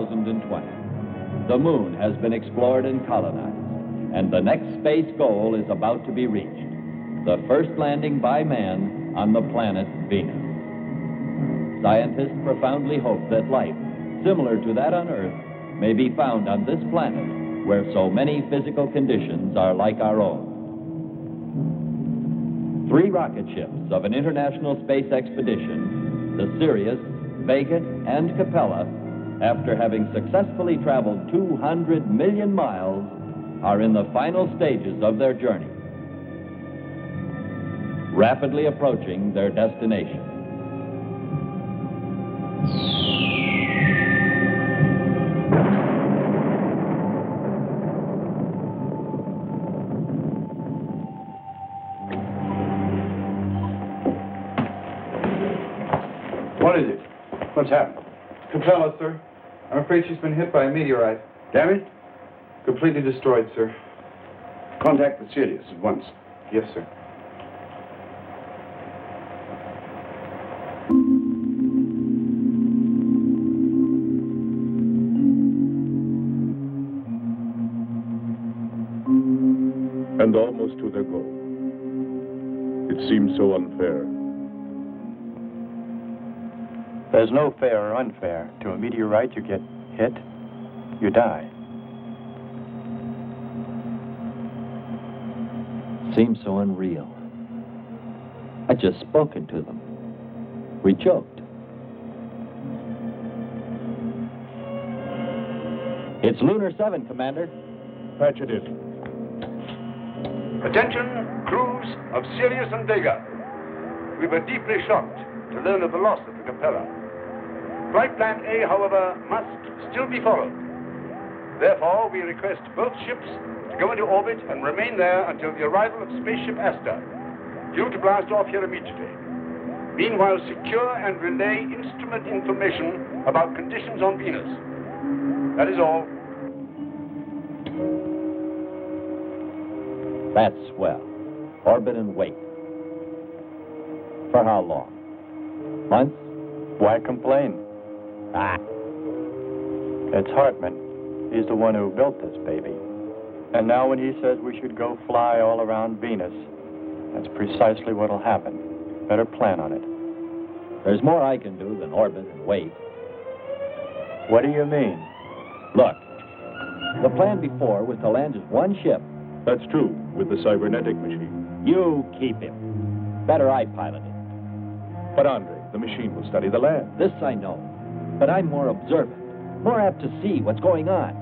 2020. The moon has been explored and colonized, and the next space goal is about to be reached, the first landing by man on the planet Venus. Scientists profoundly hope that life, similar to that on Earth, may be found on this planet where so many physical conditions are like our own. 3 rocket ships of an international space expedition, the Sirius, Vega, and Capella, after having successfully traveled 200 million miles, are in the final stages of their journey, rapidly approaching their destination. What is it? What's happened? Capella, sir. I'm afraid she's been hit by a meteorite. Damaged? Completely destroyed, sir. Contact the Sirius at once. Yes, sir. And almost to their goal. It seems so unfair. There's no fair or unfair. To a meteorite, you get hit, you die. Seems so unreal. I'd just spoken to them. We joked. It's Lunar 7, Commander. Patch it in. Attention, crews of Sirius and Vega. We were deeply shocked to learn of the loss of the Capella. Flight Plan A, however, must still be followed. Therefore, we request both ships to go into orbit and remain there until the arrival of spaceship Asta, due to blast off here immediately. Meanwhile, secure and relay instrument information about conditions on Venus. That is all. That's swell. Orbit and wait. For how long? Months? Why complain? Ah. It's Hartman. He's the one who built this baby. And now when he says we should go fly all around Venus, that's precisely what'll happen. Better plan on it. There's more I can do than orbit and wait. What do you mean? Look, the plan before was to land just one ship. That's true, with the cybernetic machine. You keep him. Better I pilot it. But Andre, the machine will study the land. This I know. But I'm more observant, more apt to see what's going on.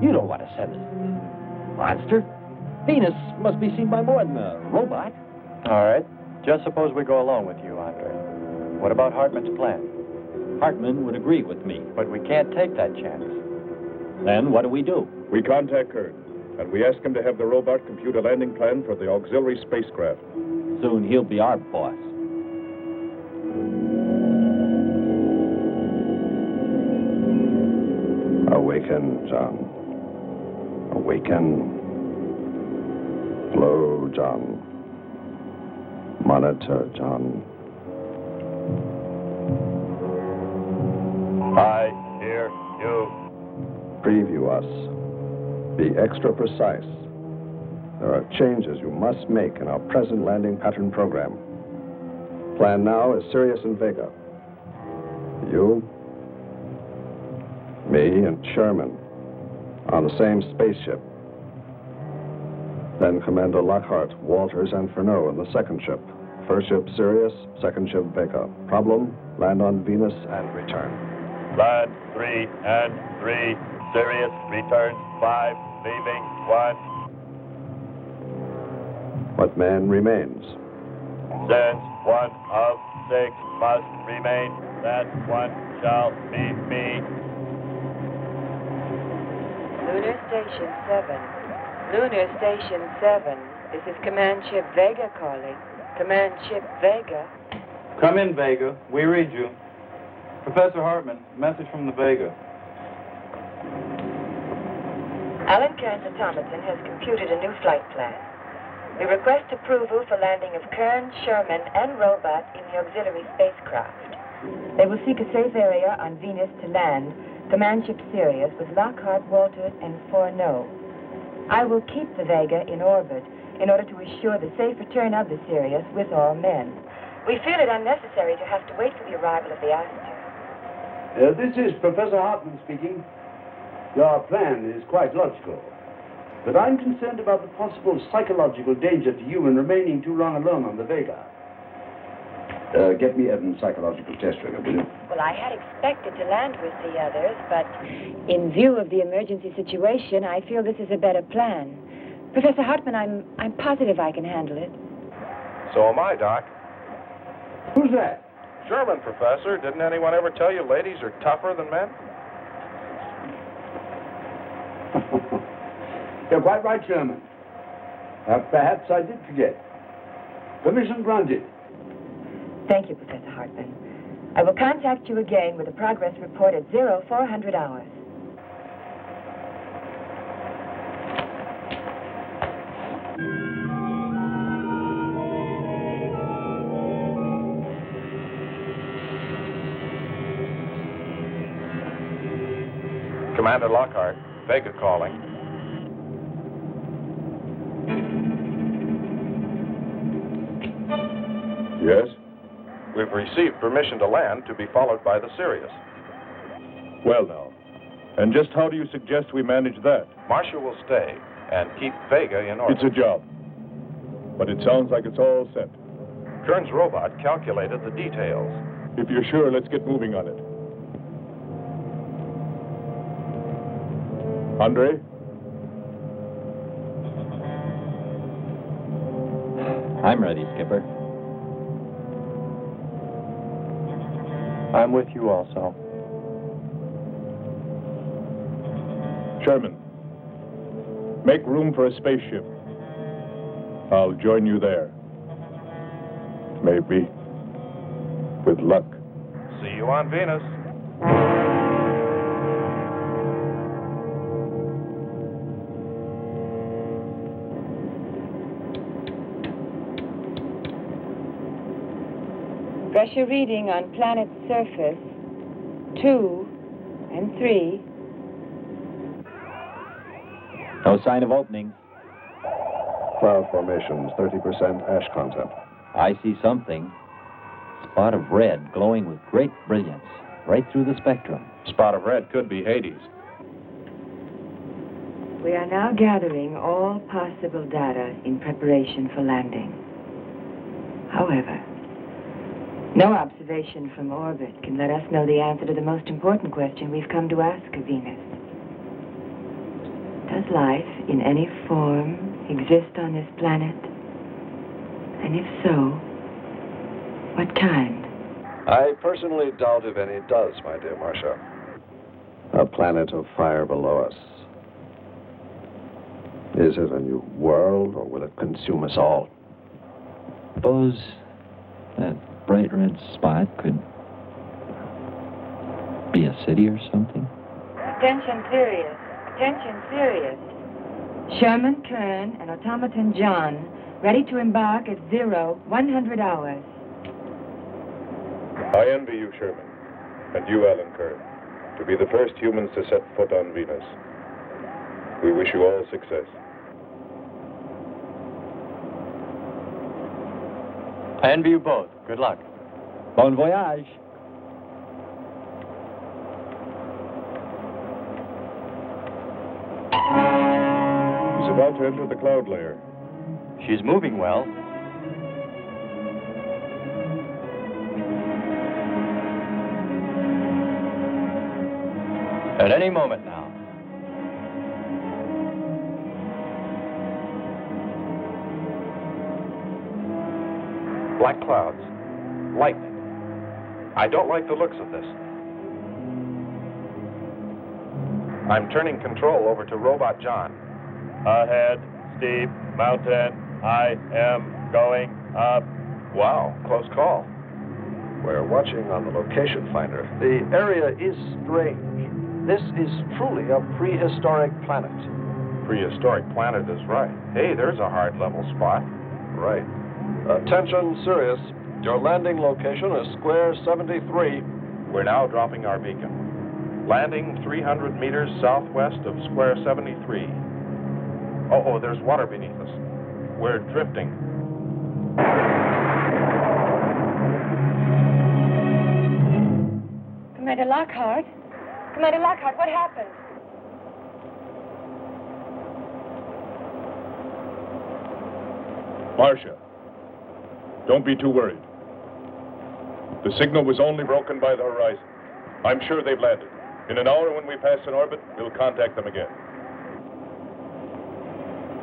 You don't want to send this monster. Venus must be seen by more than a robot. All right. Just suppose we go along with you, Andre. What about Hartman's plan? Hartman would agree with me. But we can't take that chance. Then what do? We contact Kern, and we ask him to have the robot compute a landing plan for the auxiliary spacecraft. Soon he'll be our boss. Awaken, John. Awaken. Flow, John. Monitor, John. I hear you. Preview us. Be extra precise. There are changes you must make in our present landing pattern program. Plan now is Sirius and Vega. You, me, and Sherman on the same spaceship. Then Commander Lockhart, Walters, and Vernov in the second ship. First ship Sirius, second ship Vega. Problem, land on Venus and return. Land 3 and 3. Sirius returns 5, leaving 1. What man remains? Since 1 of 6 must remain, that 1 shall be me. Lunar Station 7. Lunar Station 7. This is Command Ship Vega calling. Command Ship Vega. Come in, Vega. We read you. Professor Hartman, message from the Vega. Alan Kern's automaton has computed a new flight plan. We request approval for landing of Kern, Sherman, and robot in the auxiliary spacecraft. They will seek a safe area on Venus to land Command Ship Sirius with Lockhart, Walters, and Fourneau. I will keep the Vega in orbit in order to assure the safe return of the Sirius with all men. We feel it unnecessary to have to wait for the arrival of the asteroid. This is Professor Hartman speaking. Your plan is quite logical. But I'm concerned about the possible psychological danger to you in remaining too long alone on the Vega. Get me Evans' psychological test record, will you? Well, I had expected to land with the others, but in view of the emergency situation, I feel this is a better plan. Professor Hartman, I'm positive I can handle it. So am I, Doc. Who's that? Sherman, Professor. Didn't anyone ever tell you ladies are tougher than men? You're quite right, Sherman. Perhaps I did forget. Permission granted. Thank you, Professor Hartman. I will contact you again with a progress report at 0400 hours. Commander Lockhart, Vega calling. Yes? We've received permission to land to be followed by the Sirius. Well, now. And just how do you suggest we manage that? Marsha will stay and keep Vega in orbit. It's a job. But it sounds like it's all set. Kern's robot calculated the details. If you're sure, let's get moving on it. Andre? I'm ready, Skipper. I'm with you also. Sherman, make room for a spaceship. I'll join you there. Maybe. With luck. See you on Venus. Pressure reading on planet's surface, 2 and 3. No sign of opening. Cloud formations, 30% ash content. I see something. Spot of red glowing with great brilliance, right through the spectrum. Spot of red could be Hades. We are now gathering all possible data in preparation for landing. However, no observation from orbit can let us know the answer to the most important question we've come to ask of Venus. Does life in any form exist on this planet? And if so, what kind? I personally doubt if any does, my dear Marsha. A planet of fire below us. Is it a new world, or will it consume us all? Suppose that bright red spot could be a city or something? Attention, Sirius. Attention, Sirius. Sherman, Kern, and Automaton John, ready to embark at 0100 hours. I envy you, Sherman, and you, Alan Kern, to be the first humans to set foot on Venus. We wish you all success. I envy you both. Good luck. Bon voyage. He's about to enter the cloud layer. She's moving well. At any moment now. Black clouds. Lightning. I don't like the looks of this. I'm turning control over to Robot John. Ahead, steep, mountain. I am going up. Wow, close call. We're watching on the location finder. The area is strange. This is truly a prehistoric planet. Prehistoric planet is right. Hey, there's a hard level spot. Right. Attention, Sirius. Your landing location is square 73. We're now dropping our beacon. Landing 300 meters southwest of square 73. Oh, there's water beneath us. We're drifting. Commander Lockhart? Commander Lockhart, what happened? Marsha, don't be too worried. The signal was only broken by the horizon. I'm sure they've landed. In an hour when we pass in orbit, we'll contact them again.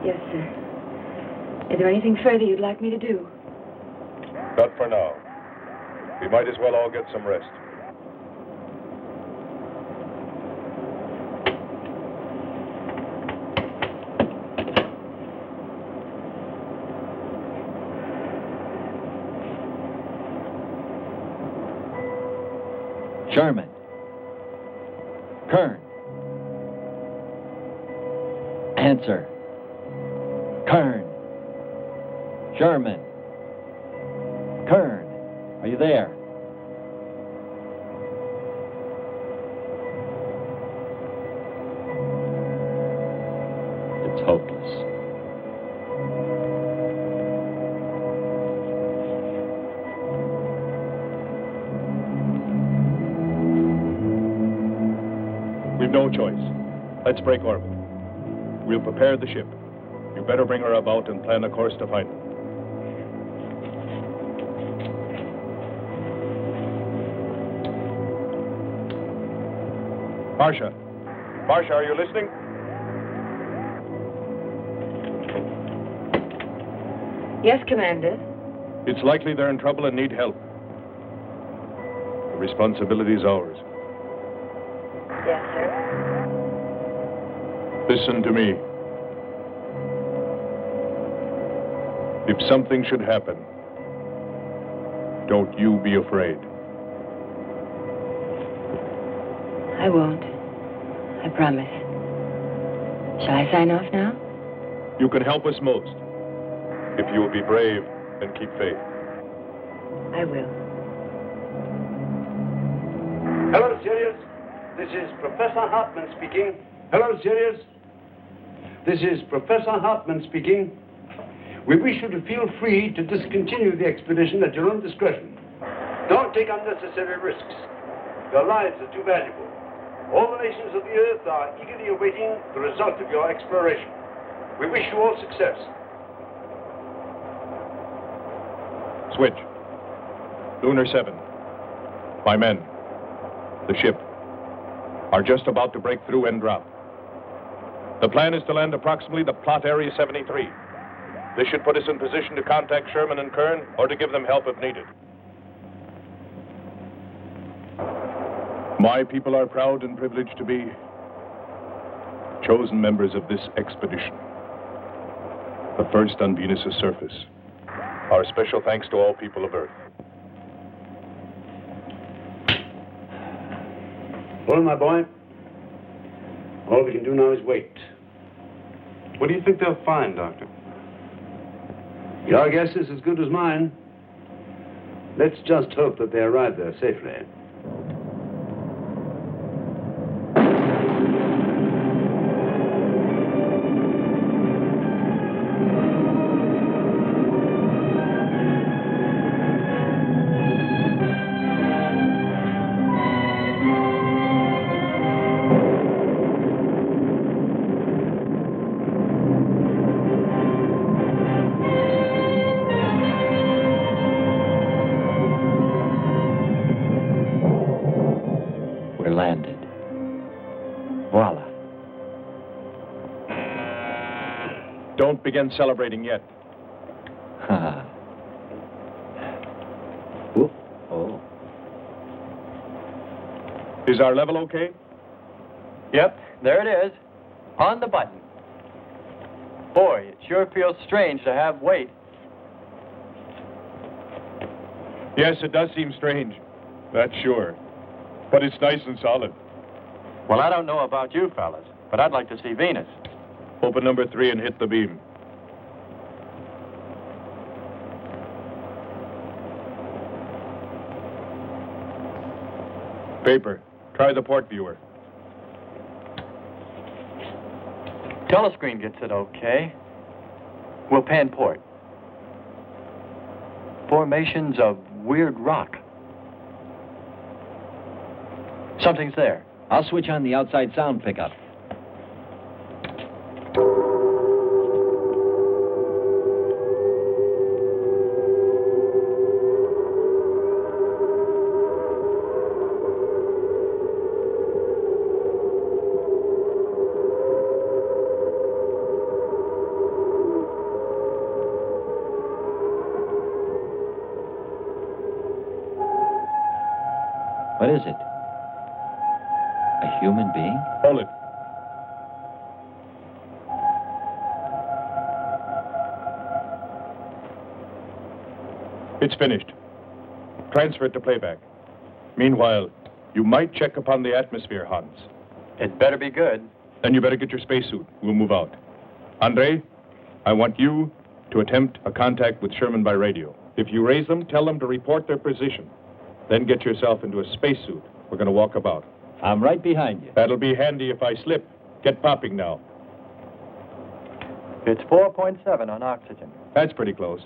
Yes, sir. Is there anything further you'd like me to do? Not for now. We might as well all get some rest. Sherman. Kern. Answer. Kern. Sherman. Kern. Are you there? It's hopeless. We've no choice. Let's break orbit. We'll prepare the ship. You better bring her about and plan a course to find them. Marsha. Marsha, are you listening? Yes, Commander. It's likely they're in trouble and need help. The responsibility is ours. Yes, sir. Listen to me. If something should happen, don't you be afraid. I won't. I promise. Shall I sign off now? You can help us most. If you will be brave and keep faith. I will. Hello, Sirius. This is Professor Hartman speaking. Hello, Sirius. This is Professor Hartman speaking. We wish you to feel free to discontinue the expedition at your own discretion. Don't take unnecessary risks. Your lives are too valuable. All the nations of the Earth are eagerly awaiting the result of your exploration. We wish you all success. Switch. Lunar 7. My men, the ship, are just about to break through and drop. The plan is to land approximately the plot area 73. This should put us in position to contact Sherman and Kern or to give them help if needed. My people are proud and privileged to be chosen members of this expedition. The first on Venus' surface. Our special thanks to all people of Earth. Well, my boy, all we can do now is wait. What do you think they'll find, Doctor? Your guess is as good as mine. Let's just hope that they arrive there safely. Don't begin celebrating yet. Oh. Is our level okay? Yep, there it is. On the button. Boy, it sure feels strange to have weight. Yes, it does seem strange. That's sure. But it's nice and solid. Well, I don't know about you fellas, but I'd like to see Venus. Open number 3 and hit the beam. Paper. Try the port viewer. Telescreen gets it okay. We'll pan port. Formations of weird rock. Something's there. I'll switch on the outside sound pickup. What is it? A human being? Hold it. It's finished. Transfer it to playback. Meanwhile, you might check upon the atmosphere, Hans. It better be good. Then you better get your spacesuit. We'll move out. Andre, I want you to attempt a contact with Sherman by radio. If you raise them, tell them to report their position. Then get yourself into a spacesuit. We're going to walk about. I'm right behind you. That'll be handy if I slip. Get popping now. It's 4.7 on oxygen. That's pretty close.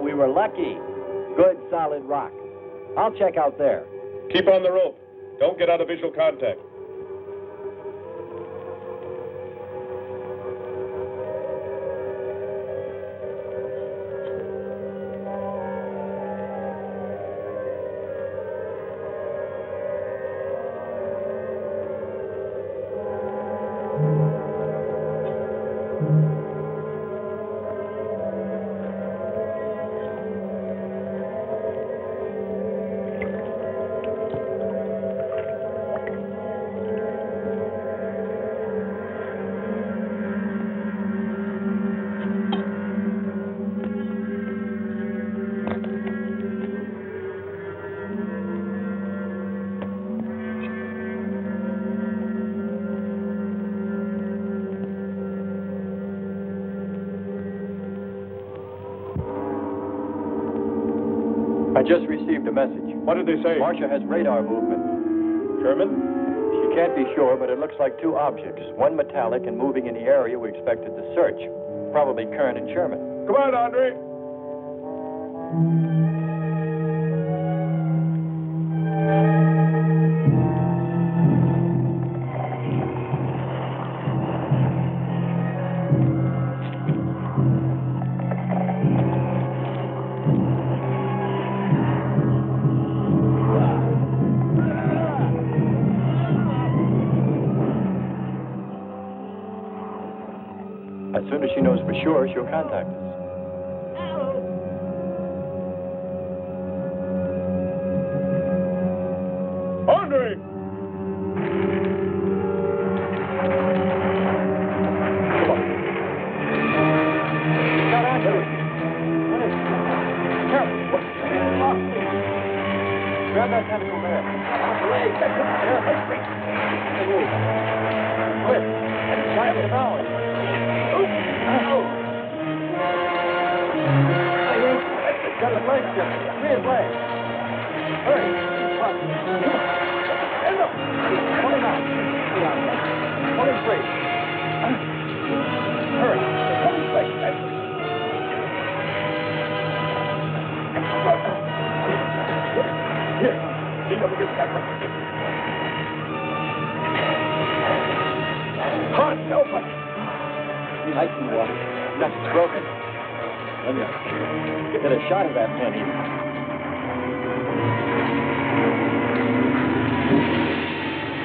We were lucky. Good, solid rock. I'll check out there. Keep on the rope. Don't get out of visual contact. I just received a message. What did they say? Marsha has radar movement. Sherman? She can't be sure, but it looks like two objects, one metallic and moving in the area we expected to search. Probably Kern and Sherman. Come on, Andre. As soon as she knows for sure, she'll contact us. Andre! Come on. Got onto it. What is it? Careful. Grab that tentacle there. Quick. Try to balance. Got his leg shifted. Free his leg. Hurry. Come on. Stand up. Pull him out. Pull him free. Hurry. Pull his leg. Here. Lean over against that one. Hard, open. I see water. Nothing's broken. Let me get a shot of that man here.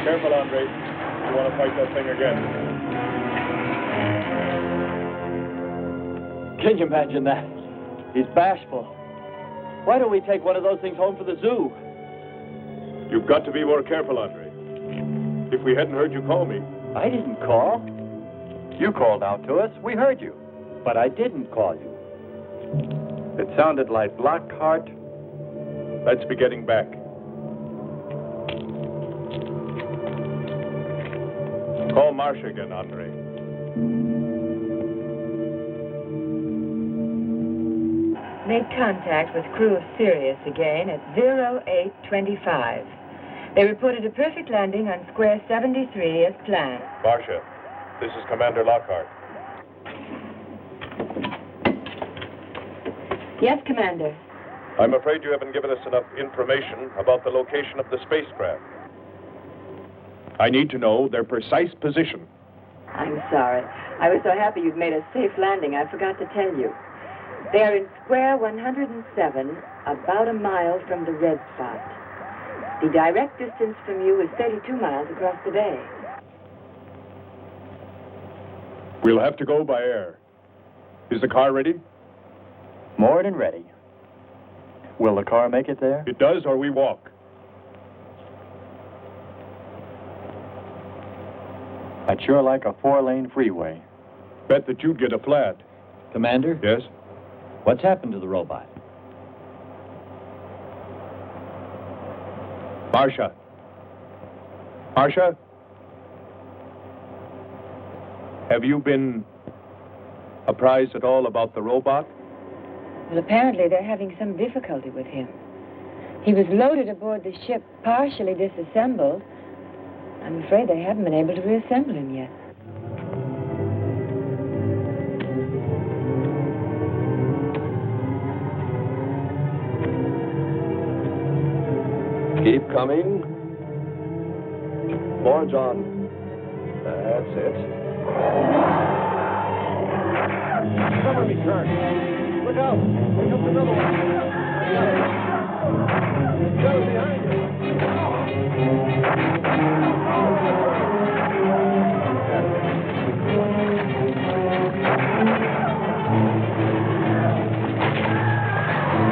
Careful, Andre. You want to fight that thing again. Can you imagine that? He's bashful. Why don't we take one of those things home for the zoo? You've got to be more careful, Andre. If we hadn't heard you call me. I didn't call. You called out to us. We heard you. But I didn't call you. It sounded like Lockhart. Let's be getting back. Call Marsha again, Andre. Made contact with crew of Sirius again at 0825. They reported a perfect landing on square 73 as planned. Marsha, this is Commander Lockhart. Yes, Commander. I'm afraid you haven't given us enough information about the location of the spacecraft. I need to know their precise position. I'm sorry. I was so happy you'd made a safe landing, I forgot to tell you. They are in square 107, about a mile from the red spot. The direct distance from you is 32 miles across the bay. We'll have to go by air. Is the car ready? More than ready. Will the car make it there? It does, or we walk. I'd sure like a 4-lane freeway. Bet that you'd get a flat. Commander? Yes? What's happened to the robot? Marsha. Marsha? Have you been apprised at all about the robot? Well, apparently they're having some difficulty with him. He was loaded aboard the ship, partially disassembled. I'm afraid they haven't been able to reassemble him yet. Keep coming. More, John. That's it. Cover me, Kirk. Look out. Here comes another one. Go behind you.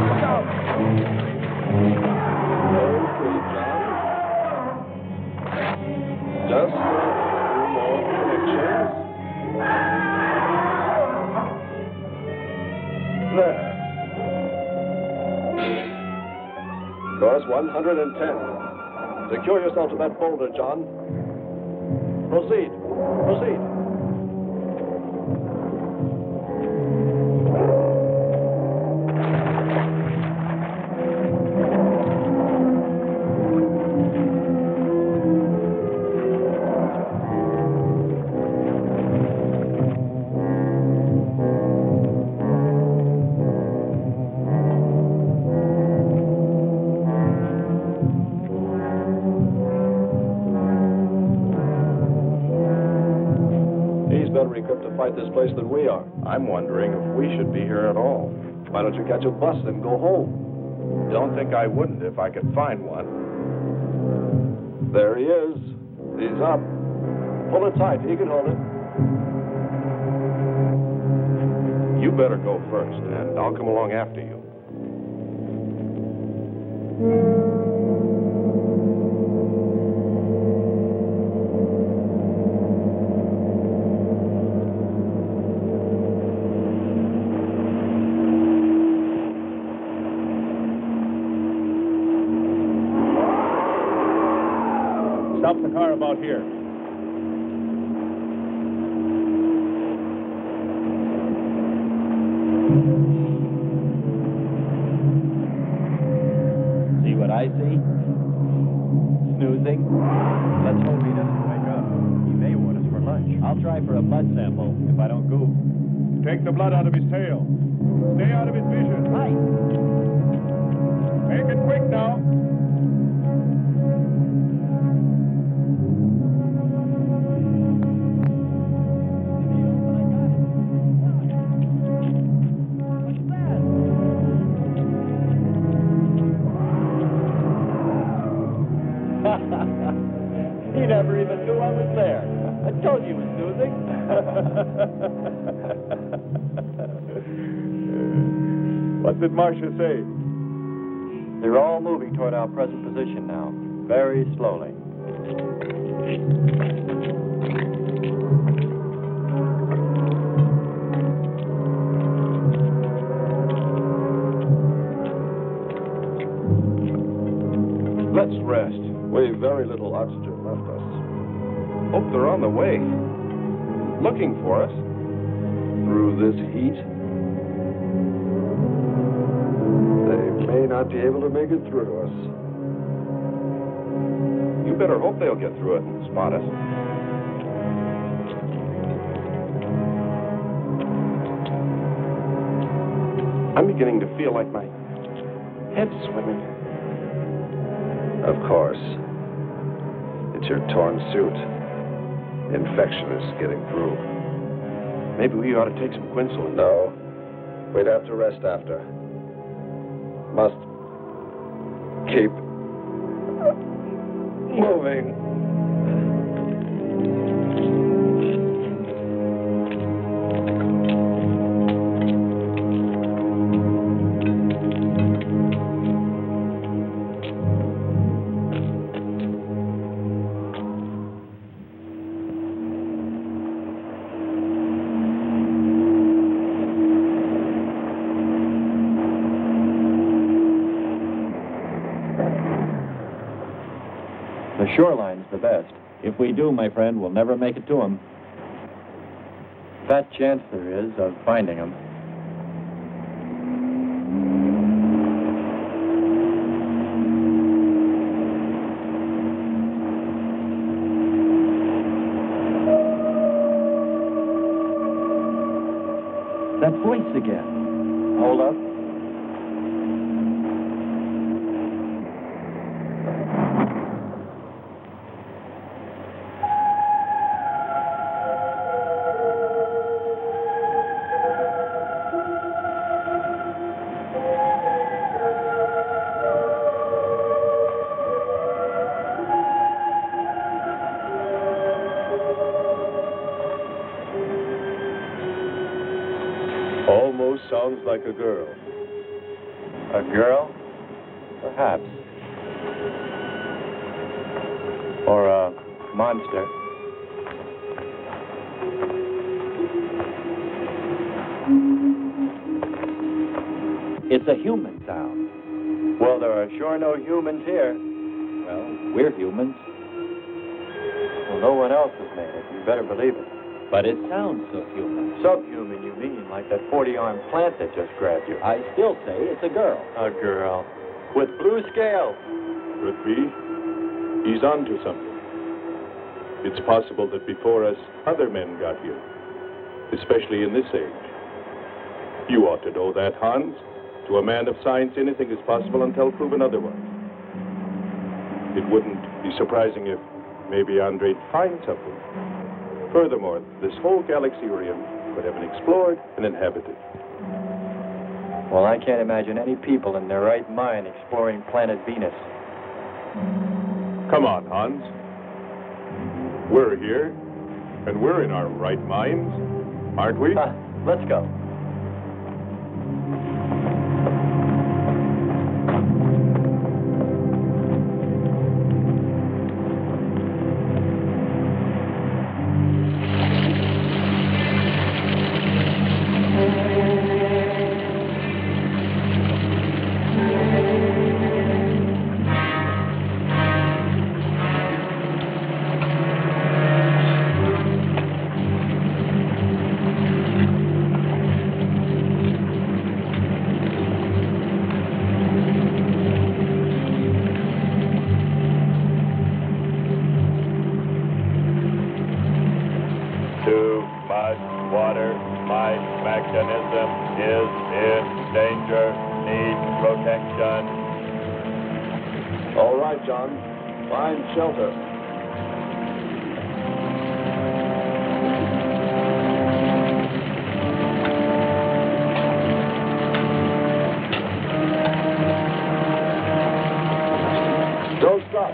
Look out. Okay, John. Just a few more connections. There. Course 110. Secure yourself to that boulder, John. Proceed. Proceed. Fight this place than we are. I'm wondering if we should be here at all. Why don't you catch a bus and go home? Don't think I wouldn't if I could find one. There he is. He's up. Pull it tight. He can hold it. You better go first, and I'll come along after you. Stop the car about here. See what I see? Snoozing? Let's hope he doesn't wake up. He may want us for lunch. I'll try for a blood sample if I don't goof. Take the blood out of his tail. Stay out of his vision. Hi. Make it quick now. He never even knew I was there. I told you he was snoozing. What did Marsha say? They're all moving toward our present position now, very slowly. Let's rest. We've very little oxygen left us. Hope they're on the way. Looking for us. Through this heat, they may not be able to make it through to us. You better hope they'll get through it and spot us. I'm beginning to feel like my head's swimming. Of course. It's your torn suit. Infection is getting through. Maybe we ought to take some quinsulin. No. We'd have to rest after. Must keep moving. The shoreline's the best. If we do, my friend, we'll never make it to him. That chance there is of finding them. That voice again. Hold up. Almost sounds like a girl. A girl? Perhaps. Or a monster. It's a human sound. Well, there are sure no humans here. Well, we're humans, Well, no one else has made it. You better believe it. but it sounds so human. Subhuman, you mean, like that 40-armed plant that just grabbed you. I still say it's a girl. A girl. With blue scales. Could be. He's on to something. It's possible that before us, other men got here, especially in this age. You ought to know that, Hans. To a man of science, anything is possible until proven otherwise. It wouldn't be surprising if maybe Andre'd find something. Furthermore, this whole galaxy we're in could have been explored and inhabited. Well, I can't imagine any people in their right mind exploring planet Venus. Come on, Hans. We're here, and we're in our right minds, aren't we? Let's go. Shelter. Don't stop.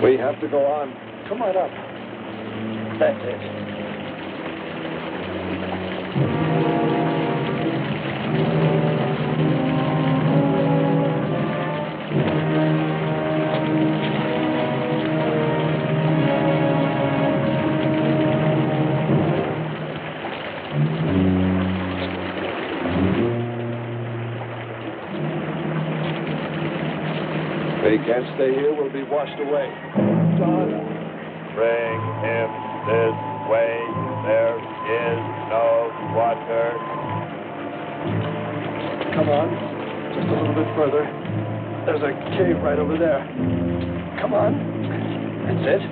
We have to go on. Come on up. That's it. We can't stay here. We'll be washed away. John. Bring him this way. There is no water. Come on. Just a little bit further. There's a cave right over there. Come on. That's it.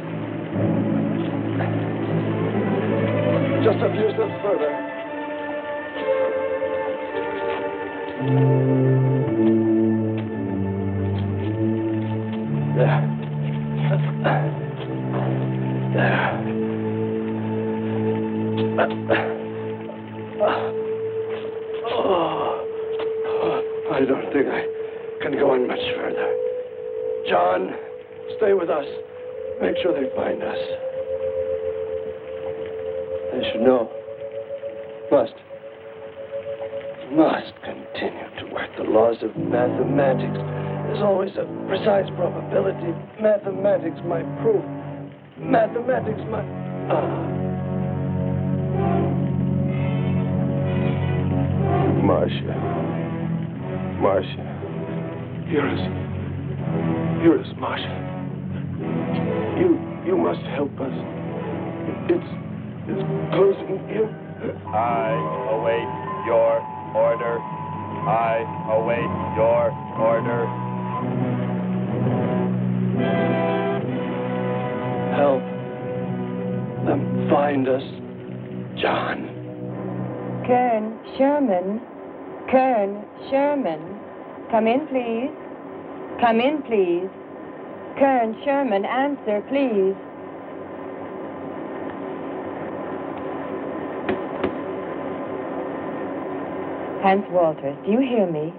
Just a few steps further. There. I don't think I can go on much further. John, stay with us. Make sure they find us. They should know. Must continue to work the laws of mathematics. There's always a precise probability. Mathematics might prove. Mathematics might... Marsha. Hear us, Marsha. You must help us. It's closing in. I await your order. I await your order. Help them find us, John. Kern Sherman. Come in, please. Come in, please. Kern Sherman, answer, please. Hans Walters, do you hear me?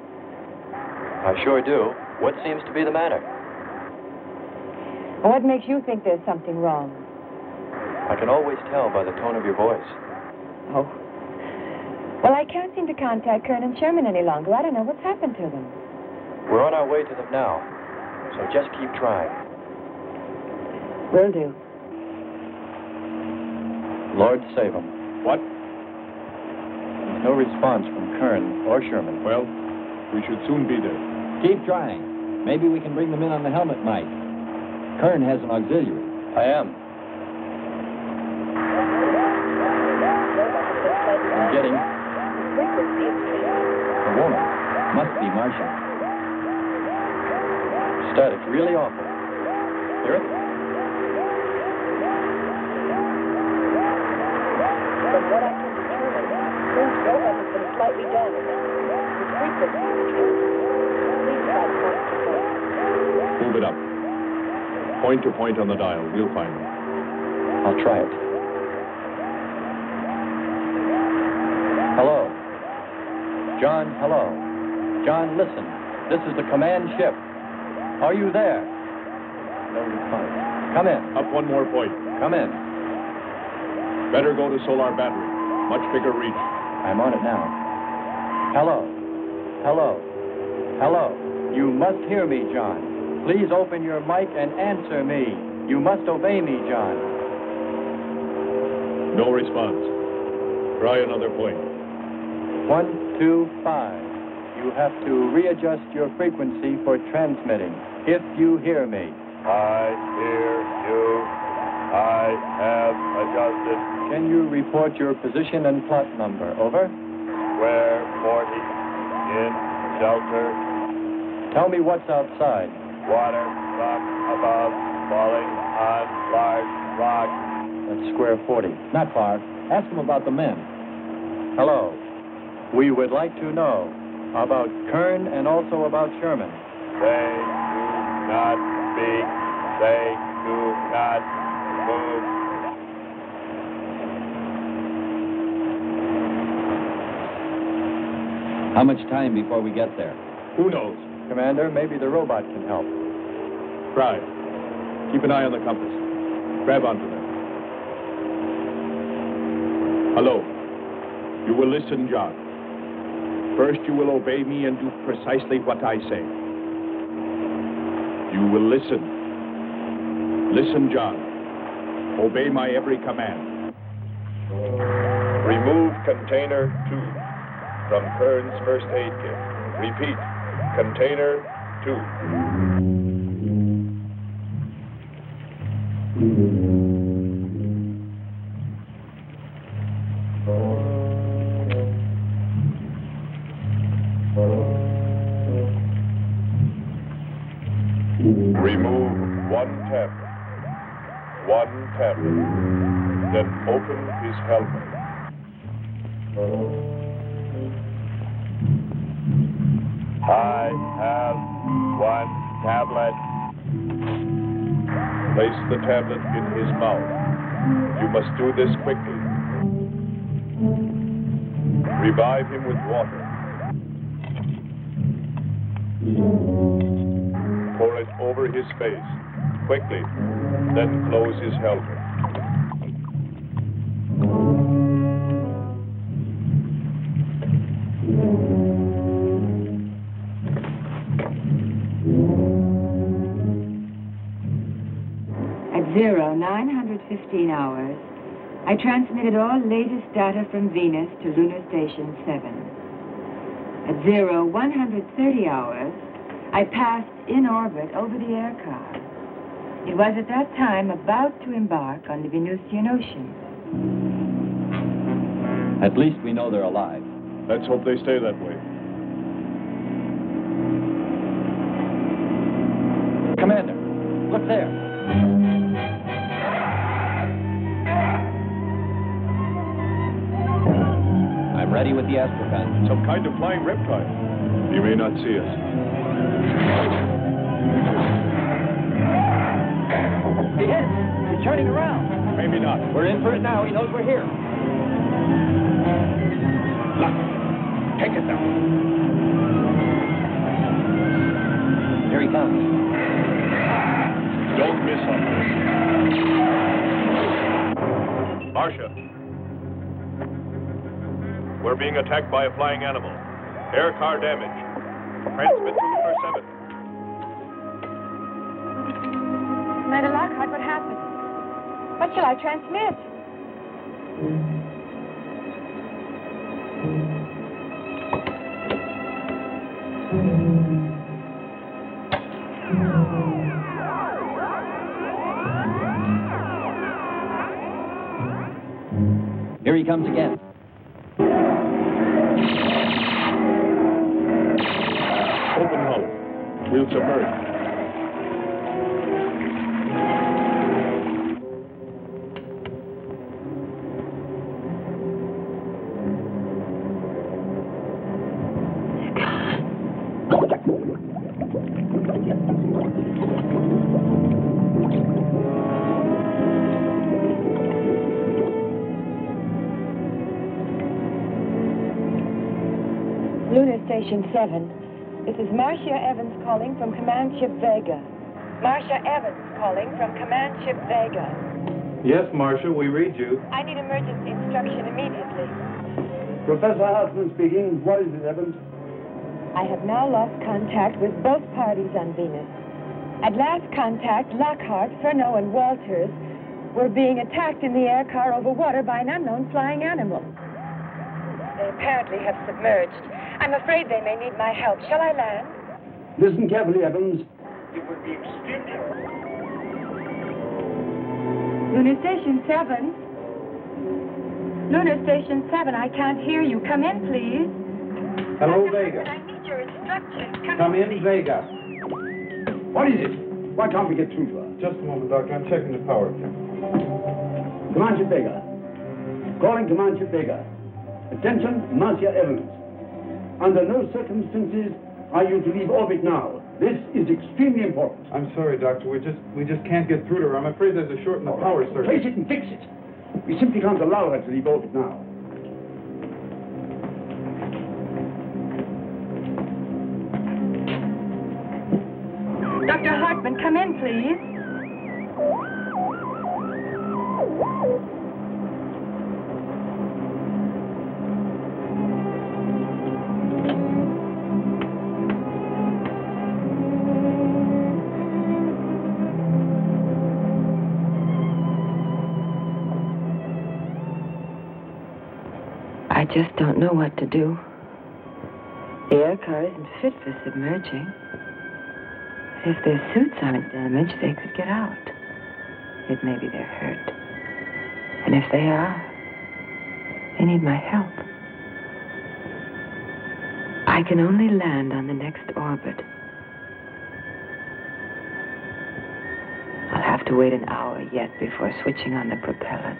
I sure do. What seems to be the matter? What makes you think there's something wrong? I can always tell by the tone of your voice. Oh. Well, I can't seem to contact Kern and Sherman any longer. I don't know what's happened to them. We're on our way to them now, so just keep trying. Will do. Lord save them. What? There's no response from Kern or Sherman. Well, we should soon be there. Keep trying. Maybe we can bring them in on the helmet mic. Kern has an auxiliary. I am. I'm getting... A woman. Must be Marsha. Static, really awful. Hear it? From what I can determine, Kern's robot has been slightly damaged. His frequency is changing. Please try point to point. Move it up. Point to point on the dial. We'll find them. I'll try it. Hello. John, hello. John, listen. This is the command ship. Are you there? No response. Come in. Up one more point. Come in. Better go to solar battery. Much bigger reach. I'm on it now. Hello. Hello. Hello. You must hear me, John. Please open your mic and answer me. You must obey me, John. No response. Try another point. 1, 2, 5. You have to readjust your frequency for transmitting. If you hear me. I hear you. I have adjusted. Can you report your position and plot number? Over. Square 40 in shelter. Tell me what's outside. Water from above falling on large rock. That's square 40. Not far. Ask him about the men. Hello. We would like to know about Kern and also about Sherman. They do not speak. They do not move. How much time before we get there? Who knows? Commander, maybe the robot can help. Try. Keep an eye on the compass. Grab onto them. Hello. You will listen, John. First, you will obey me and do precisely what I say. You will listen. Listen, John. Obey my every command. Remove container 2 from Kern's first aid kit. Repeat, container 2. One tablet. One tablet. Then open his helmet. I have one tablet. Place the tablet in his mouth. You must do this quickly. Revive him with water. Pour it over his face. Quickly. Then close his helmet. At 0915 hours, I transmitted all latest data from Venus to Lunar Station 7. At 0130 hours, I passed in orbit over the air car. It was at that time about to embark on the Venusian Ocean. At least we know they're alive. Let's hope they stay that way. Commander, look there. I'm ready with the astroplan. Some kind of flying reptile. He may not see us. He hit! He's turning around. Maybe not. We're in for it now. He knows we're here. Look, take it down. Here he comes. Don't miss on this. Marsha. We're being attacked by a flying animal. Air car damage. Transmit to Lunar 7. Commander Lockhart, what happened? What shall I transmit? Here he comes again. Open hull. We'll submerge. Lunar Station 7. This is Marsha Evans calling from Command Ship Vega. Marsha Evans calling from Command Ship Vega. Yes, Marsha, we read you. I need emergency instruction immediately. Professor Hartman speaking. What is it, Evans? I have now lost contact with both parties on Venus. At last contact, Lockhart, Vernov, and Walters were being attacked in the air car over water by an unknown flying animal. They apparently have submerged. I'm afraid they may need my help. Shall I land? Listen carefully, Evans. It would be extremely... Lunar Station 7. Lunar Station 7, I can't hear you. Come in, please. Hello, Dr. Vega. Hartman, I need your instructions. Come in, Vega. What is it? Why can't we get through to her? Just a moment, Doctor. I'm checking the power. Command Ship Vega. Calling Command Ship Vega. Attention, Marsha Evans. Under no circumstances are you to leave orbit now. This is extremely important. I'm sorry, Doctor. We just can't get through to her. I'm afraid there's a short in the power circuit. Place it and fix it. We simply can't allow her to leave orbit now. Dr. Hartman, come in, please. I just don't know what to do. The air car isn't fit for submerging. If their suits aren't damaged, they could get out. It may be they're hurt. And if they are, they need my help. I can only land on the next orbit. to wait an hour yet before switching on the propellants.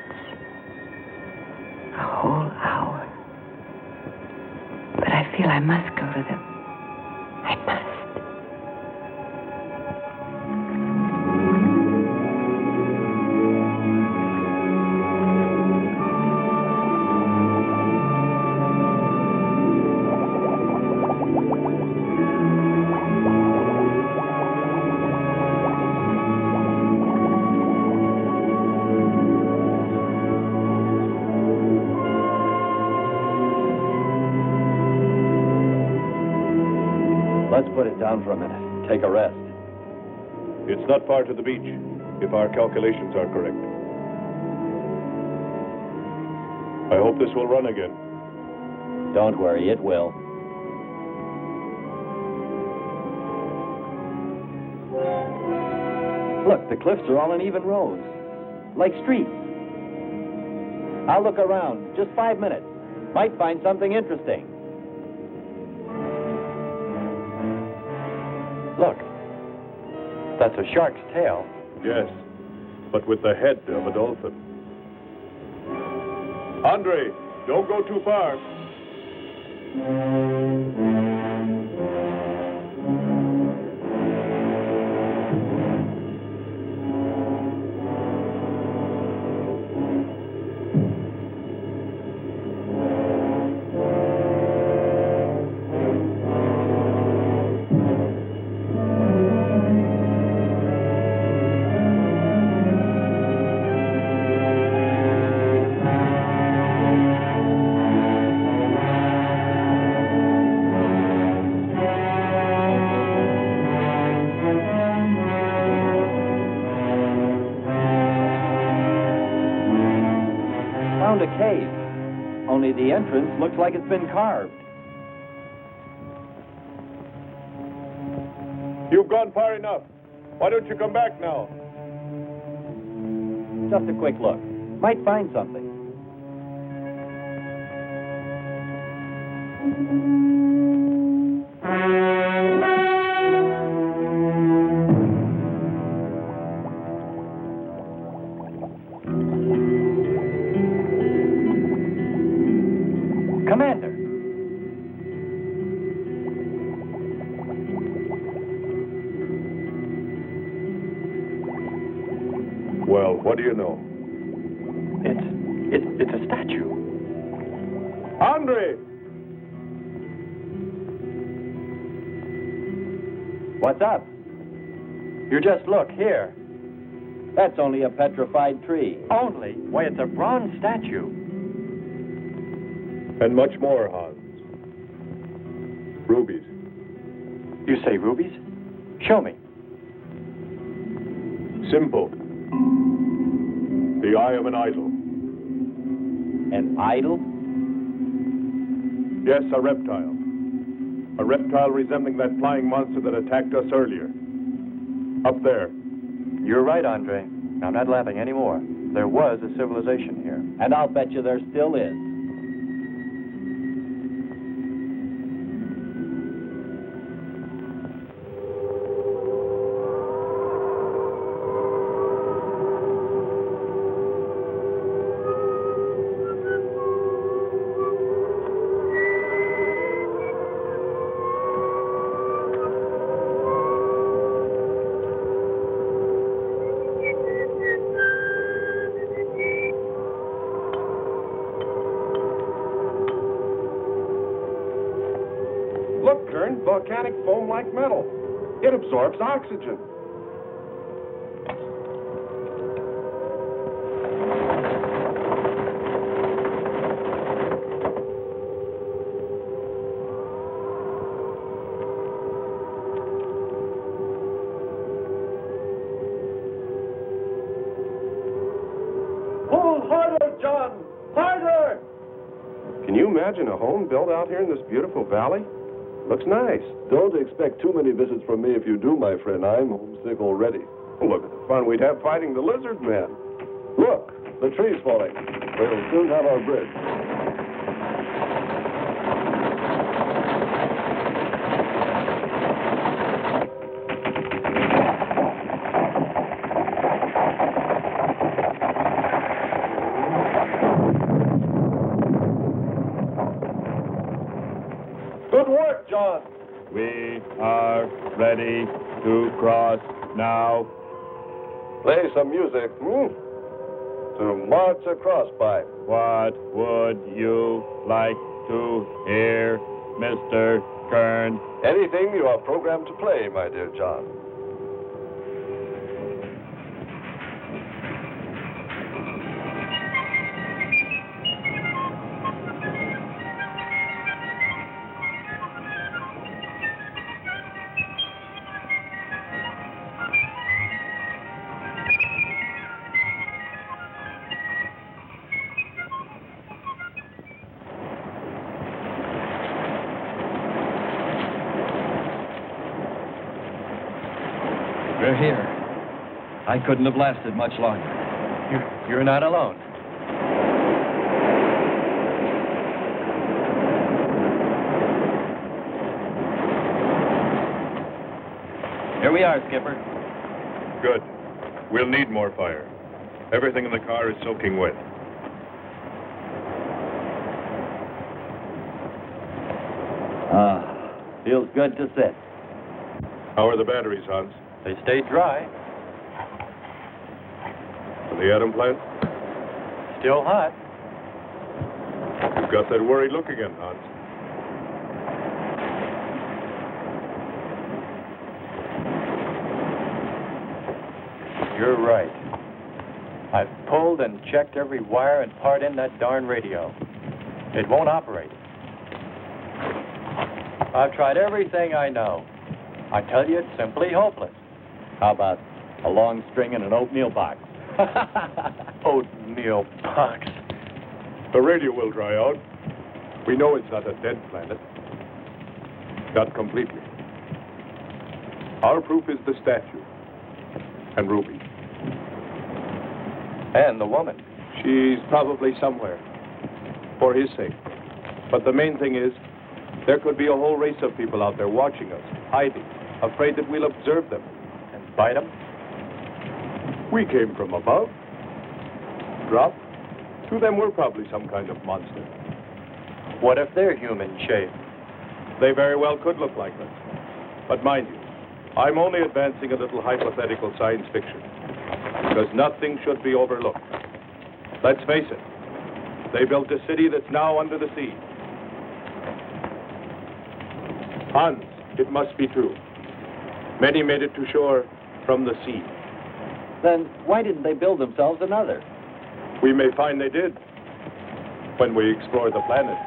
A whole hour. But I feel I must go to them. I must. Let's put it down for a minute. Take a rest. It's not far to the beach, if our calculations are correct. I hope this will run again. Don't worry, it will. Look, the cliffs are all in even rows, like streets. I'll look around. Just 5 minutes. Might find something interesting. Look, that's a shark's tail. Yes, but with the head of a dolphin. Andre, don't go too far. A cave. Only the entrance looks like it's been carved. You've gone far enough. Why don't you come back now? Just a quick look. Might find something. Commander! Well, what do you know? It's a statue. Andre! What's up? You just look here. That's only a petrified tree. Only? Why, it's a bronze statue. And much more, Hans. Rubies. You say rubies? Show me. Simple. The eye of an idol. An idol? Yes, a reptile. A reptile resembling that flying monster that attacked us earlier. Up there. You're right, Andre. I'm not laughing anymore. There was a civilization here. And I'll bet you there still is. Volcanic foam-like metal. It absorbs oxygen. Pull harder, John! Harder! Can you imagine a home built out here in this beautiful valley? Looks nice. Don't expect too many visits from me if you do, my friend. I'm homesick already. Look at the fun we'd have fighting the lizard men. Look, the tree's falling. We'll soon have our bridge. Good work, John. We are ready to cross now. Play some music, to march across by. What would you like to hear, Mr. Kern? Anything you are programmed to play, my dear John. We're here. I couldn't have lasted much longer. You're not alone. Here we are, Skipper. Good. We'll need more fire. Everything in the car is soaking wet. Feels good to sit. How are the batteries, Hans? They stayed dry. For the atom plant? Still hot. You've got that worried look again, Hans. You're right. I've pulled and checked every wire and part in that darn radio. It won't operate. I've tried everything I know. I tell you, it's simply hopeless. How about a long string and an oatmeal box? Oatmeal box. The radio will dry out. We know it's not a dead planet. Not completely. Our proof is the statue. And Ruby. And the woman. She's probably somewhere. For his sake. But the main thing is, there could be a whole race of people out there watching us, hiding, afraid that we'll observe them. And bite them? We came from above. Drop. To them, we're probably some kind of monster. What if they're human shape? They very well could look like us. But mind you, I'm only advancing a little hypothetical science fiction. Because nothing should be overlooked. Let's face it. They built a city that's now under the sea. Hans, it must be true. Many made it to shore from the sea. Then why didn't they build themselves another? We may find they did when we explore the planet.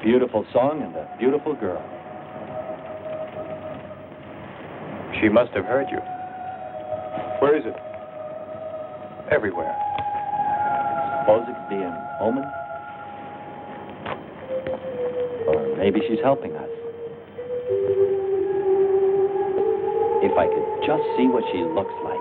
Beautiful song and a beautiful girl. She must have heard you. Where is it? Everywhere. Suppose it could be an omen? Or maybe she's helping us. If I could just see what she looks like.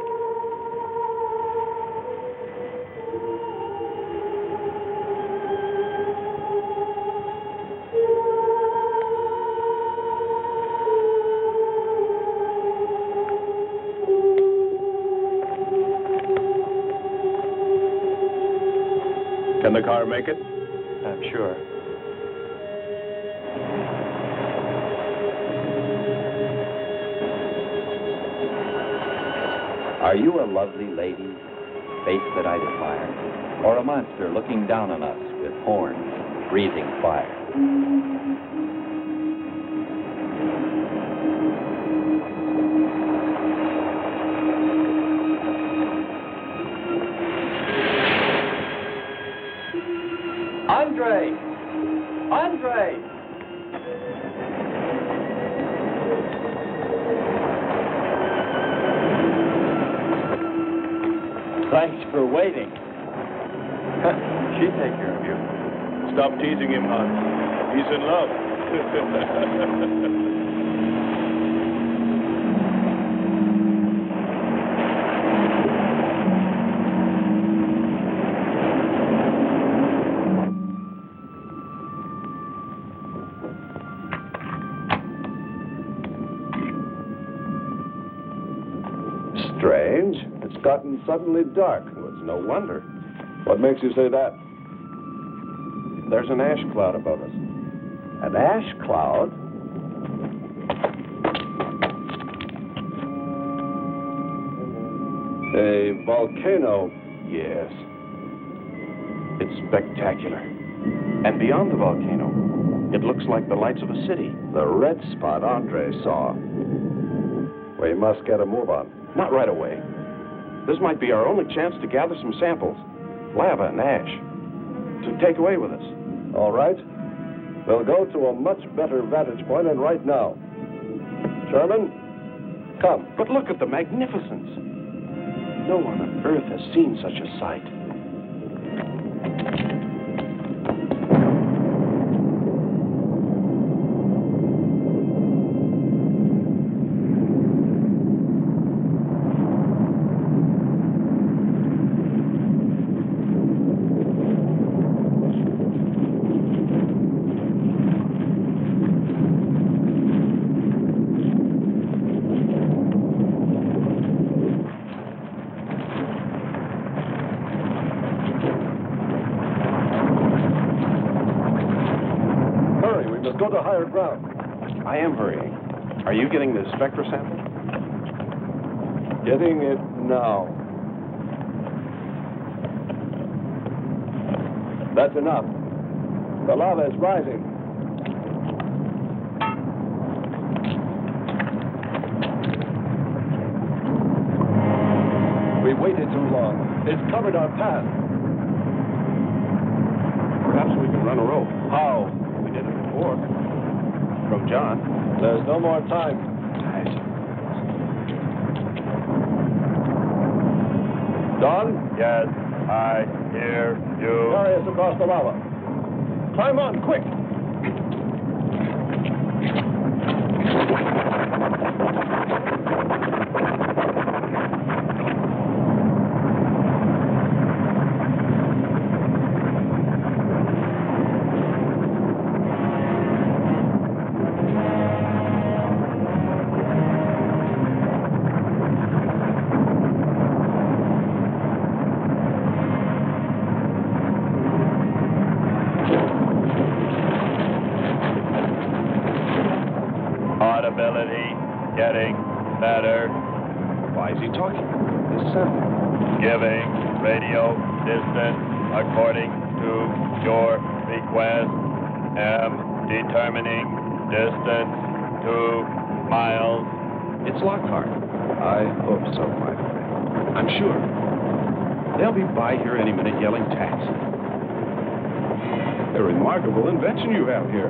Can the car make it? I'm sure. Are you a lovely lady, face that I admire, or a monster looking down on us with horns, breathing fire? Andre! Andre! Thanks for waiting. She'd take care of you. Stop teasing him, Hans. He's in love. Strange. It's gotten suddenly dark. Well, it's no wonder. What makes you say that? There's an ash cloud above us. An ash cloud? A volcano? Yes. It's spectacular. And beyond the volcano, it looks like the lights of a city. The red spot Andre saw. We must get a move on. Not right away. This might be our only chance to gather some samples, lava and ash, to take away with us. All right. We'll go to a much better vantage point, and right now. Sherman, come. But look at the magnificence. No one on Earth has seen such a sight. Go to higher ground. I am hurrying. Are you getting the spectra sample? Getting it now. That's enough. The lava is rising. We waited too long. It's covered our path. Perhaps we can run a rope. How? We did it before. From John. There's no more time. Don? Yes, I hear you. Carry us across the lava. Climb on, quick! Getting better. Why is he talking? His sample. Giving radio distance according to your request. Am determining distance 2 miles. It's Lockhart. I hope so, my friend. I'm sure. They'll be by here any minute yelling taxi. A remarkable invention you have here.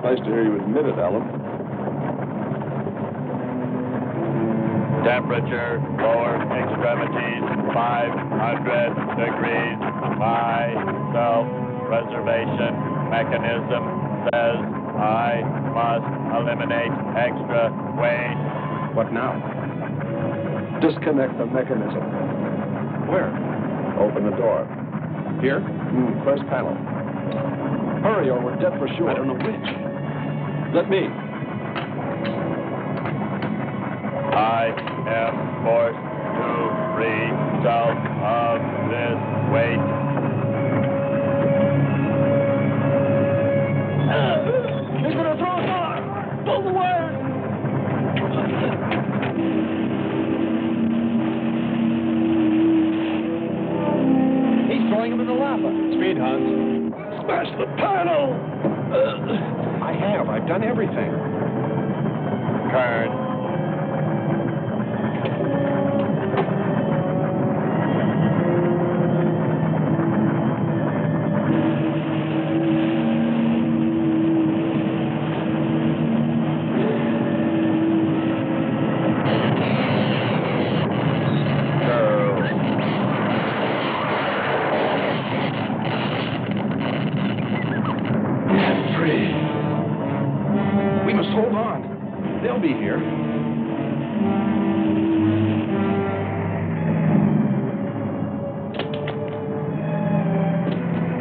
Nice to hear you admit it, Alan. Temperature, lower extremities, 500 degrees. My self-preservation mechanism says I must eliminate extra weight. What now? Disconnect the mechanism. Where? Open the door. Here? First panel. Hurry or we're dead for sure. I don't know which. Let me. I am forced to free self of this weight. He's gonna throw us off! Pull the wire! He's throwing him in the lava. Speed, Hans. Smash the panel! I have. I've done everything. Turn.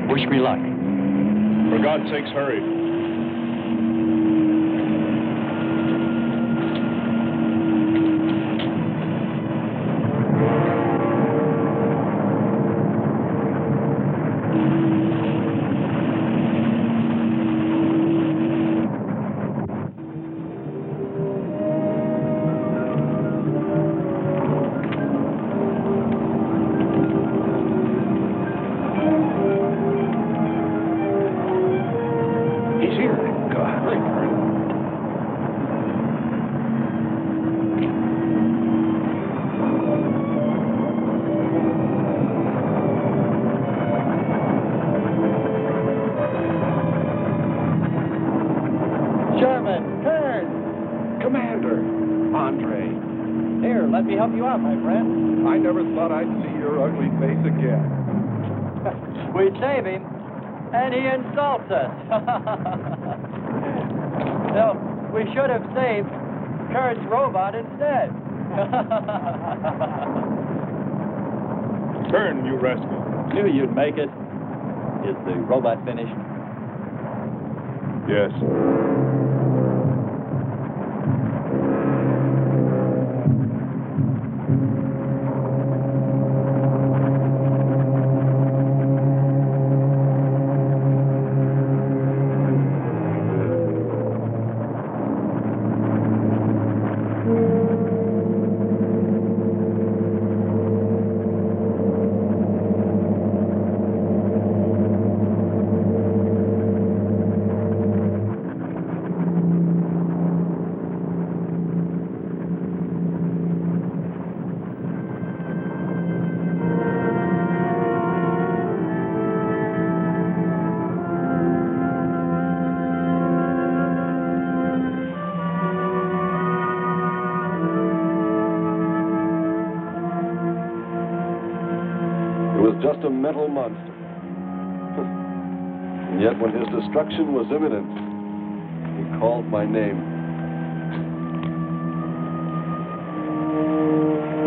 Wish me luck. For God's sakes, hurry. He's here. God. Let me help you out, my friend. I never thought I'd see your ugly face again. We save him, and he insults us. No, we should have saved Kurt's robot instead. Turn, you rascal. Knew you'd make it. Is the robot finished? Yes. Just a mental monster. And yet when his destruction was imminent, he called my name.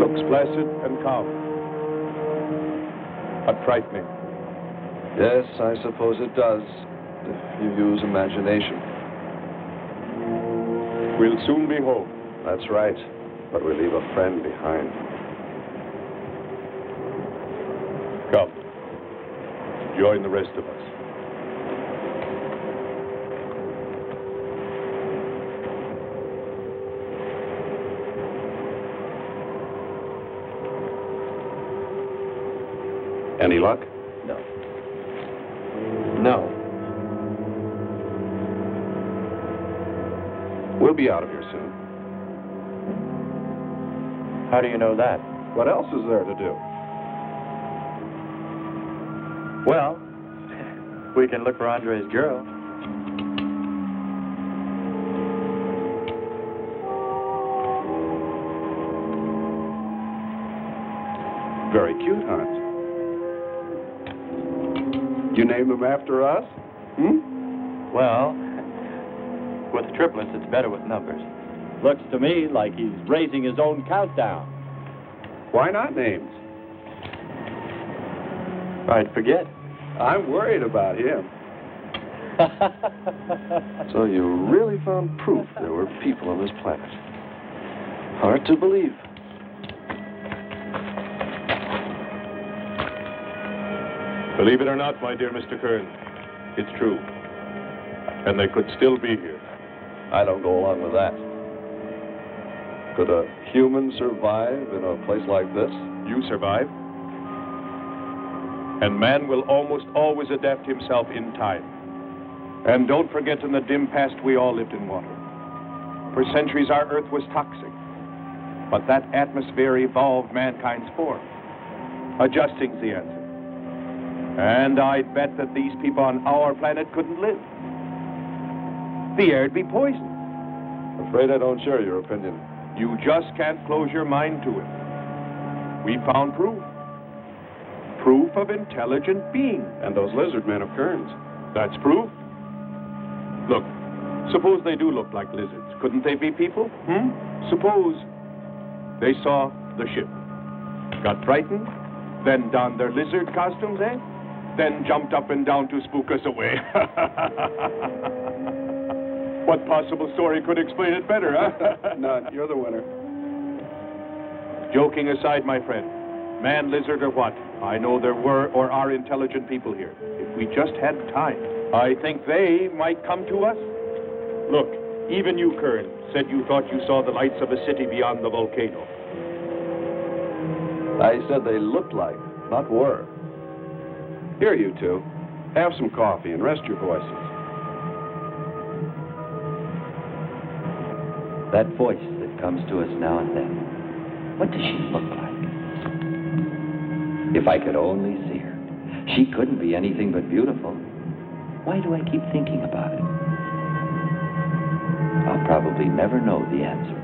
Looks placid and calm. But frightening. Yes, I suppose it does, if you use imagination. We'll soon be home. That's right, but we leave a friend behind. Come. Join the rest of us. Any luck? No. No. We'll be out of here soon. How do you know that? What else is there to do? Well, we can look for Andre's girl. Very cute, Hans. You named them after us? Well, with triplets, it's better with numbers. Looks to me like he's raising his own countdown. Why not names? I'd forget. I'm worried about him. So you really found proof there were people on this planet. Hard to believe. Believe it or not, my dear Mr. Kern, it's true. And they could still be here. I don't go along with that. Could a human survive in a place like this? You survive. And man will almost always adapt himself in time. And don't forget, in the dim past, we all lived in water. For centuries, our Earth was toxic. But that atmosphere evolved mankind's form. Adjusting's the answer. And I'd bet that these people on our planet couldn't live. The air'd be poisoned. Afraid I don't share your opinion. You just can't close your mind to it. We found proof. Proof of intelligent being. And those lizard men of Kern's. That's proof. Look, suppose they do look like lizards. Couldn't they be people? Suppose they saw the ship, got frightened, then donned their lizard costumes, then jumped up and down to spook us away. What possible story could explain it better, huh? None. You're the winner. Joking aside, my friend, man, lizard, or what, I know there were or are intelligent people here. If we just had time, I think they might come to us. Look, even you, Kern, said you thought you saw the lights of a city beyond the volcano. I said they looked like, not were. Here, you two. Have some coffee and rest your voices. That voice that comes to us now and then. What does she look like? If I could only see her. She couldn't be anything but beautiful. Why do I keep thinking about it? I'll probably never know the answer.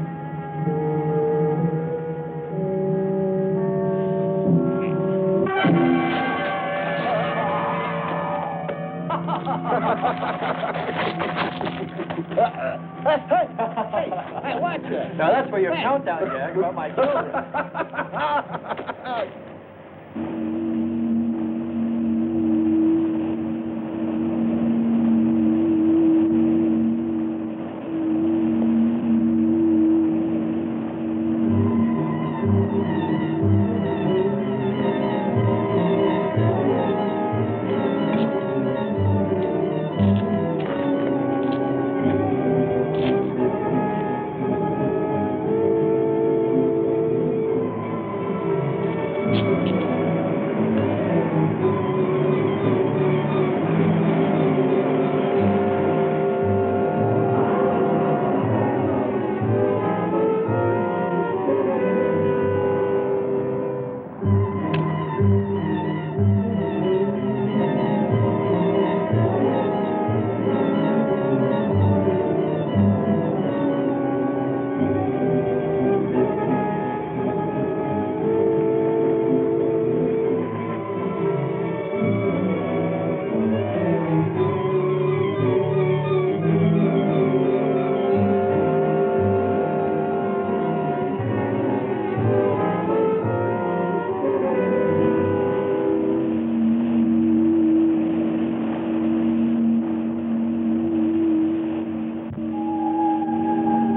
Hey, watch it. Now that's for your countdown gag about my children.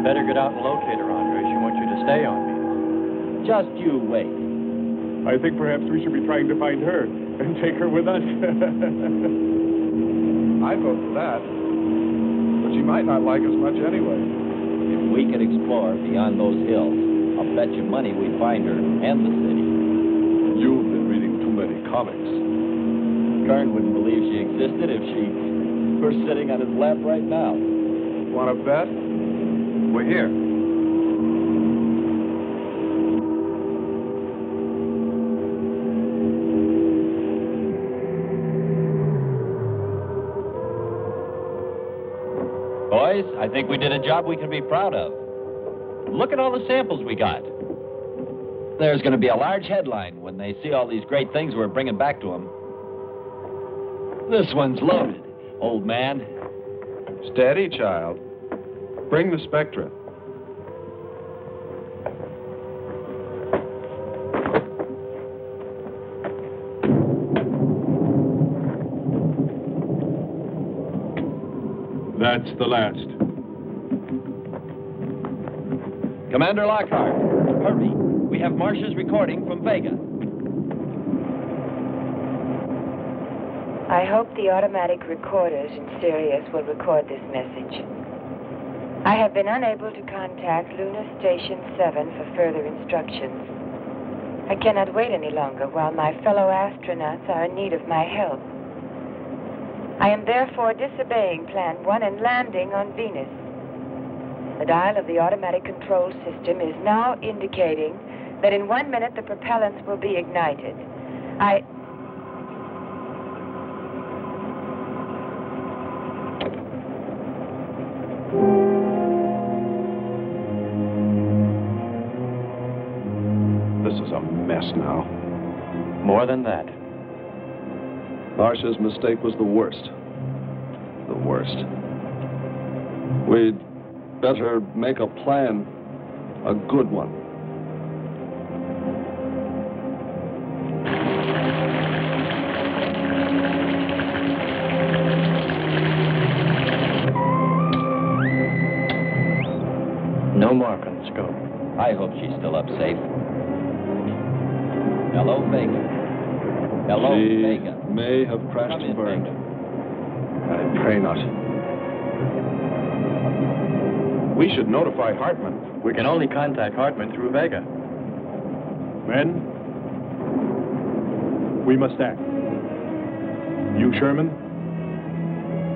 Better get out and locate her, Andre. She wants you to stay on me. Just you wait. I think perhaps we should be trying to find her and take her with us. I vote for that. But she might not like us much anyway. If we could explore beyond those hills, I'll bet you money we'd find her and the city. You've been reading too many comics. Kern wouldn't believe she existed if she were sitting on his lap right now. Want to bet? We're here. Boys, I think we did a job we can be proud of. Look at all the samples we got. There's going to be a large headline when they see all these great things we're bringing back to them. This one's loaded, old man. Steady, child. Bring the spectra. That's the last. Commander Lockhart, hurry. We have Marsha's recording from Vega. I hope the automatic recorders in Sirius will record this message. I have been unable to contact Lunar Station 7 for further instructions. I cannot wait any longer while my fellow astronauts are in need of my help. I am therefore disobeying Plan 1 and landing on Venus. The dial of the automatic control system is now indicating that in 1 minute the propellants will be ignited. This is a mess now. More than that. Marsha's mistake was the worst. The worst. We'd better make a plan, a good one. No mark on the scope. I hope she's still up safe. Hello, Vega. Hello, She Vega. may have crashed Come and in, burned. Vega. I pray not. We should notify Hartman. We can only contact Hartman through Vega. Men, we must act. You, Sherman,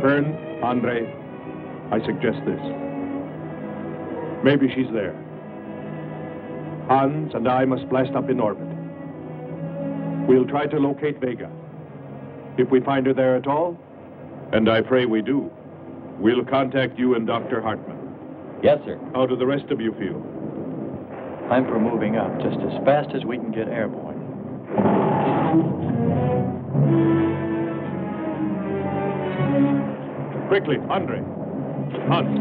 Kern, Andre, I suggest this. Maybe she's there. Hans and I must blast up in orbit. We'll try to locate Vega. If we find her there at all, and I pray we do, we'll contact you and Dr. Hartman. Yes, sir. How do the rest of you feel? I'm for moving up just as fast as we can get airborne. Quickly, Andre. Hans.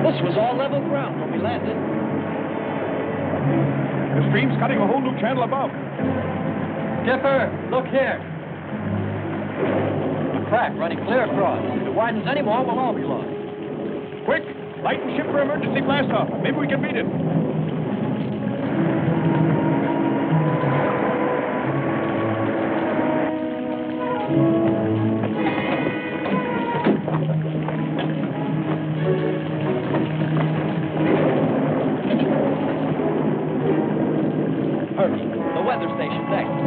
This was all level ground when we landed. The stream's cutting a whole new channel above. Skipper, look here. A crack running clear across. If it widens any more, we'll all be lost. Quick! Lighten ship for emergency blast-off. Maybe we can beat it. Hurry, the weather station next.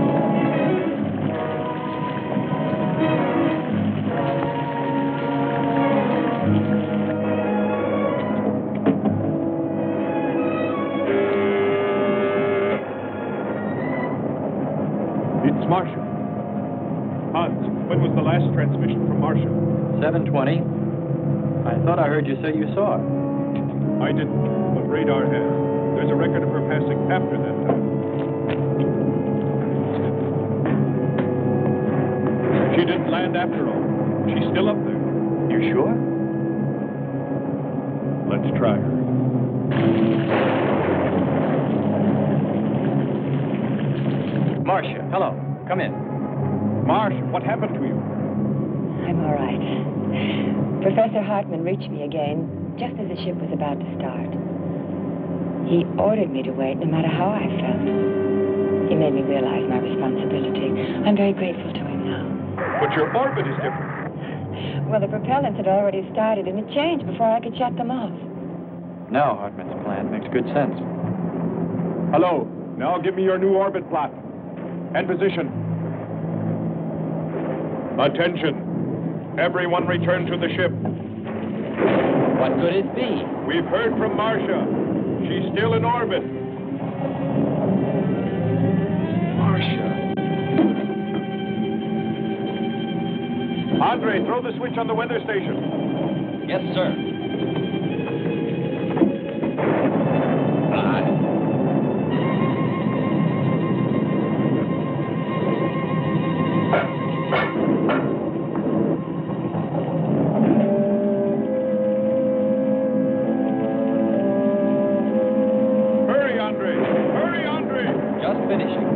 It's Marsha. Hans, when was the last transmission from Marsha? 7:20. I thought I heard you say you saw her. I didn't, but radar has. There's a record of her passing after that time. She didn't land after all. She's still up there. You sure? Let's try her. Marsha, hello. Come in. Marsha, what happened to you? I'm all right. Professor Hartman reached me again just as the ship was about to start. He ordered me to wait no matter how I felt. He made me realize my responsibility. I'm very grateful to him now. But your orbit is different. Well, the propellants had already started, and it changed before I could shut them off. Now Hartman's plan makes good sense. Hello. Now give me your new orbit plot. And position. Attention. Everyone return to the ship. What could it be? We've heard from Marsha. She's still in orbit. Marsha. Andre, throw the switch on the weather station. Yes, sir. Aye. Hurry, Andre. Hurry, Andre. Just finishing.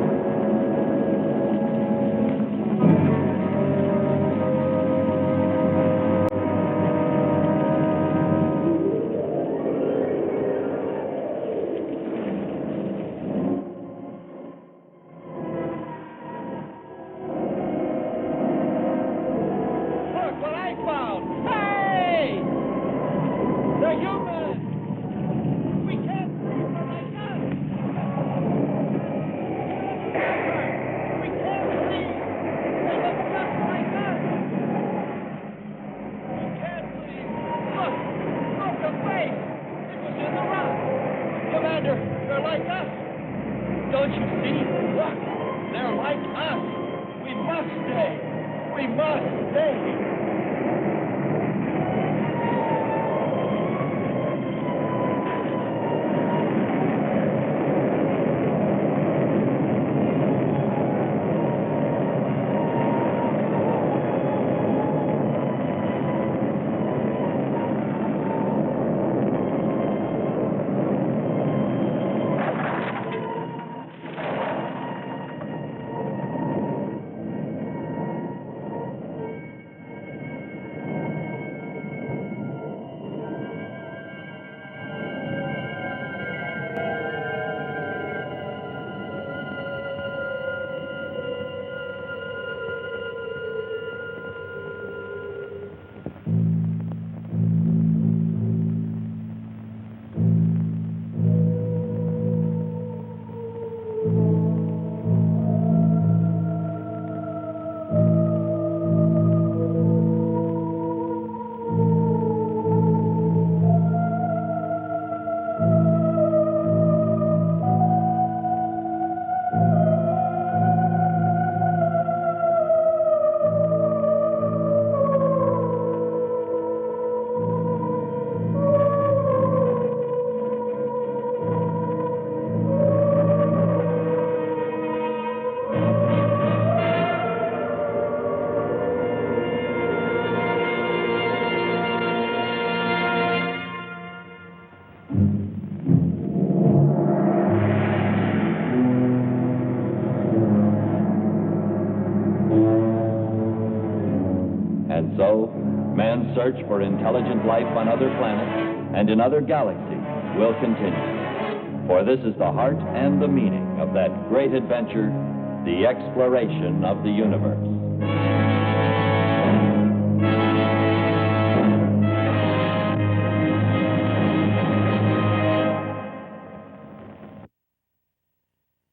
Look what I found! Hey! They're human! We can't breathe them like us! We can't breathe! They look just like us! We can't breathe! Look! Look, the face! It was in the rock! Commander, they're like us! Don't you see? Look! They're like us! We must stay! We must stay! And so, man's search for intelligent life on other planets and in other galaxies will continue. For this is the heart and the meaning of that great adventure, the exploration of the universe.